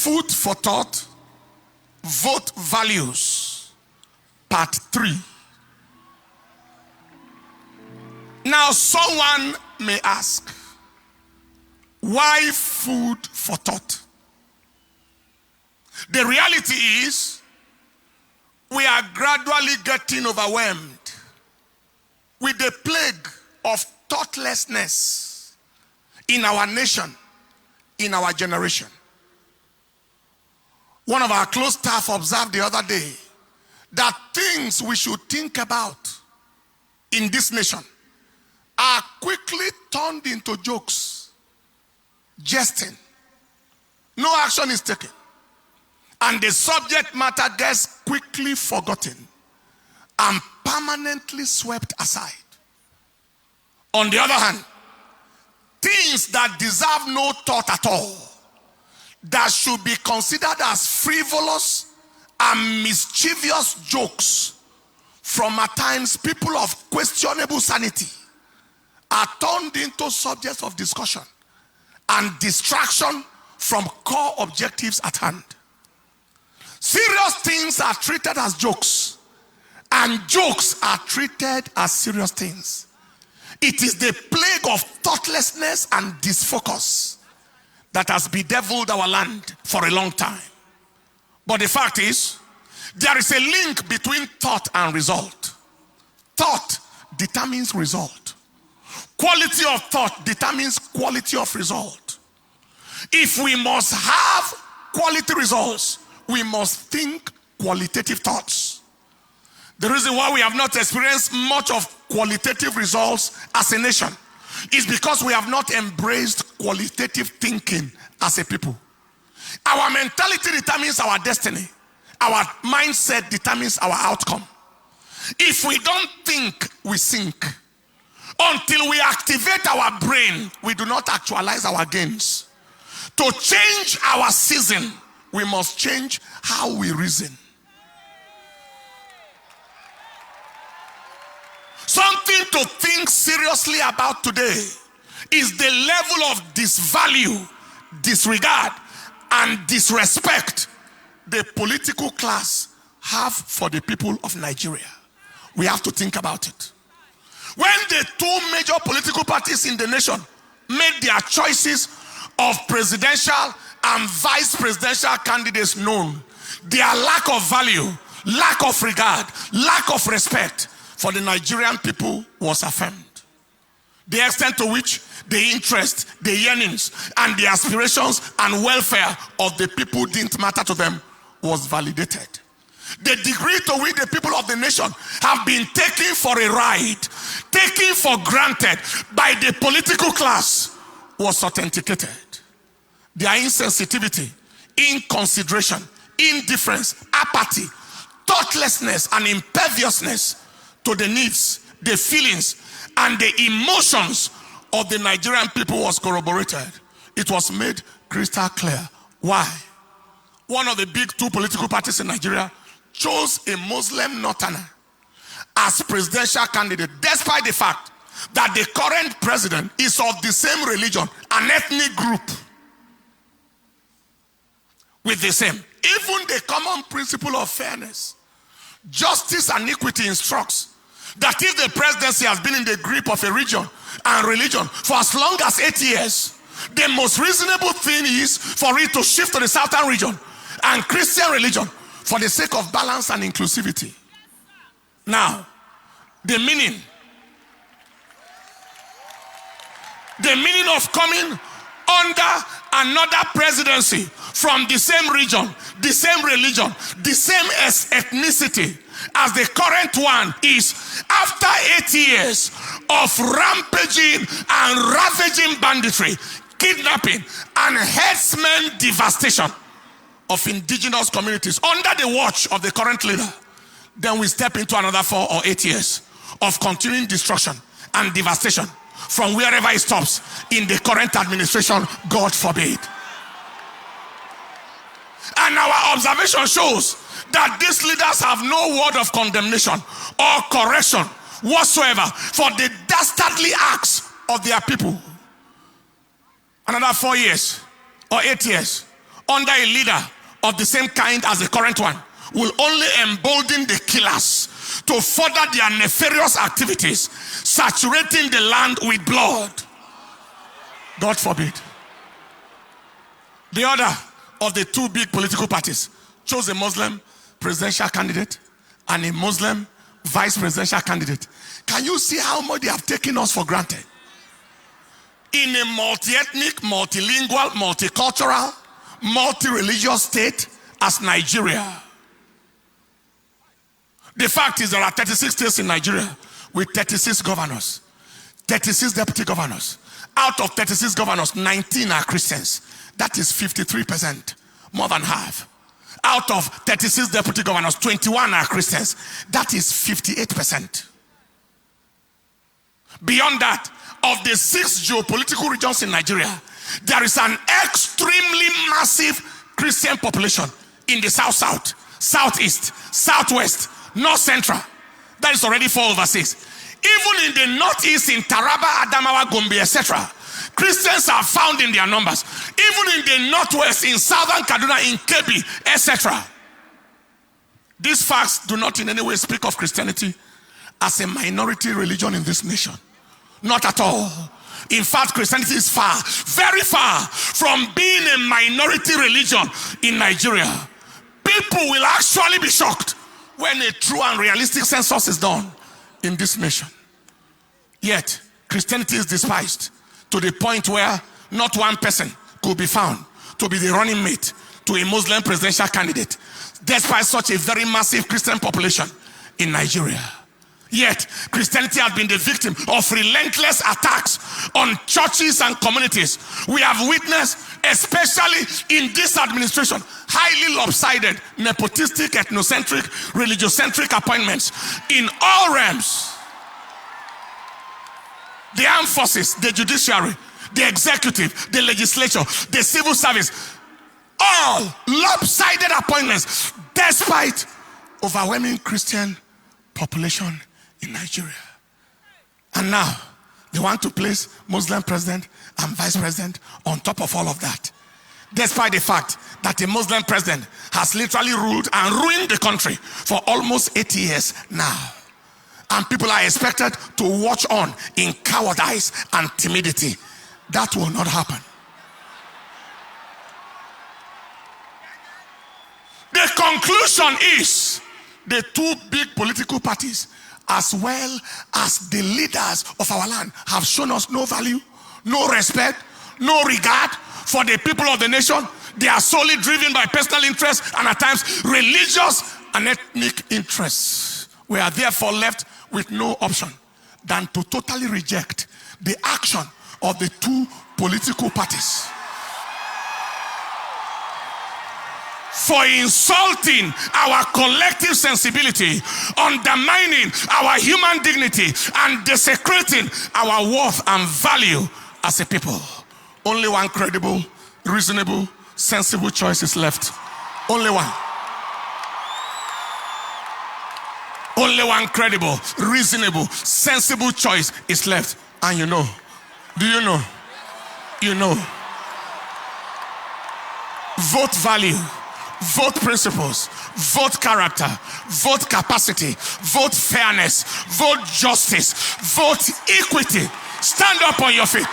Food for thought, vote values, part 3. Now someone may ask, why food for thought? The reality is, we are gradually getting overwhelmed with the plague of thoughtlessness in our nation, in our generation. One of our close staff observed the other day that things we should think about in this nation are quickly turned into jokes, jesting. No action is taken. And the subject matter gets quickly forgotten and permanently swept aside. On the other hand, things that deserve no thought at all, that should be considered as frivolous and mischievous jokes from at times people of questionable sanity, are turned into subjects of discussion and distraction from core objectives at hand. Serious things are treated as jokes, and jokes are treated as serious things. It is the plague of thoughtlessness and disfocus that has bedeviled our land for a long time. But the fact is, there is a link between thought and result. Thought determines result. Quality of thought determines quality of result. If we must have quality results, we must think qualitative thoughts. The reason why we have not experienced much of qualitative results as a nation is because we have not embraced qualitative thinking as a people. Our mentality determines our destiny. Our mindset determines our outcome. If we don't think, we sink. Until we activate our brain, we do not actualize our gains. To change our season, we must change how we reason. Something to think seriously about today is the level of disvalue, disregard, and disrespect the political class have for the people of Nigeria. We have to think about it. When the two major political parties in the nation made their choices of presidential and vice presidential candidates known, their lack of value, lack of regard, lack of respect for the Nigerian people was affirmed. The extent to which the interest, the yearnings, and the aspirations and welfare of the people didn't matter to them was validated. The degree to which the people of the nation have been taken for a ride, taken for granted by the political class, was authenticated. Their insensitivity, inconsideration, indifference, apathy, thoughtlessness, and imperviousness to the needs, the feelings, and the emotions of the Nigerian people was corroborated. It was made crystal clear. Why? One of the big two political parties in Nigeria chose a Muslim northerner as presidential candidate, despite the fact that the current president is of the same religion, an ethnic group with the same. Even the common principle of fairness, justice, and equity instructs that if the presidency has been in the grip of a region and religion for as long as 8 years, the most reasonable thing is for it to shift to the southern region and Christian religion for the sake of balance and inclusivity. Now, the meaning of coming under another presidency from the same region, the same religion, the same ethnicity as the current one is, after 8 years of rampaging and ravaging banditry, kidnapping, and herdsmen devastation of indigenous communities under the watch of the current leader, then we step into another 4 or 8 years of continuing destruction and devastation from wherever it stops in the current administration, God forbid. And our observation shows that these leaders have no word of condemnation or correction whatsoever for the dastardly acts of their people. Another 4 years or 8 years under a leader of the same kind as the current one will only embolden the killers to further their nefarious activities, saturating the land with blood. God forbid. The other of the two big political parties chose a Muslim presidential candidate and a Muslim vice presidential candidate. Can you see how much they have taken us for granted? In a multi-ethnic, multilingual, multicultural, multi-religious state as Nigeria. The fact is there are 36 states in Nigeria with 36 governors, 36 deputy governors. Out of 36 governors, 19 are Christians. That is 53%, more than half. Out of 36 deputy governors, 21 are Christians. That is 58%. Beyond that, of the 6 geopolitical regions in Nigeria, there is an extremely massive Christian population in the south-south, southeast, southwest, north-central. That is already 4/6. Even in the northeast, in Taraba, Adamawa, Gombe, etc., Christians are found in their numbers. Even in the northwest, in southern Kaduna, in Kebbi, etc. These facts do not in any way speak of Christianity as a minority religion in this nation. Not at all. In fact, Christianity is far, very far from being a minority religion in Nigeria. People will actually be shocked when a true and realistic census is done in this nation. Yet, Christianity is despised to the point where not one person could be found to be the running mate to a Muslim presidential candidate, despite such a very massive Christian population in Nigeria. Yet, Christianity has been the victim of relentless attacks on churches and communities. We have witnessed, especially in this administration, highly lopsided, nepotistic, ethnocentric, religiocentric appointments in all realms. The armed forces, the judiciary, the executive, the legislature, the civil service, all lopsided appointments despite overwhelming Christian population in Nigeria. And now they want to place Muslim president and vice president on top of all of that, despite the fact that a Muslim president has literally ruled and ruined the country for almost 80 years now. And people are expected to watch on in cowardice and timidity. That will not happen. The conclusion is the two big political parties, as well as the leaders of our land, have shown us no value, no respect, no regard for the people of the nation. They are solely driven by personal interests and at times religious and ethnic interests. We are therefore left with no option than to totally reject the action of the two political parties for insulting our collective sensibility, undermining our human dignity, and desecrating our worth and value as a people. Only one credible, reasonable, sensible choice is left. Only one. Only one credible, reasonable, sensible choice is left. And you know, do you know? You know. Vote value, vote principles, vote character, vote capacity, vote fairness, vote justice, vote equity. Stand up on your feet.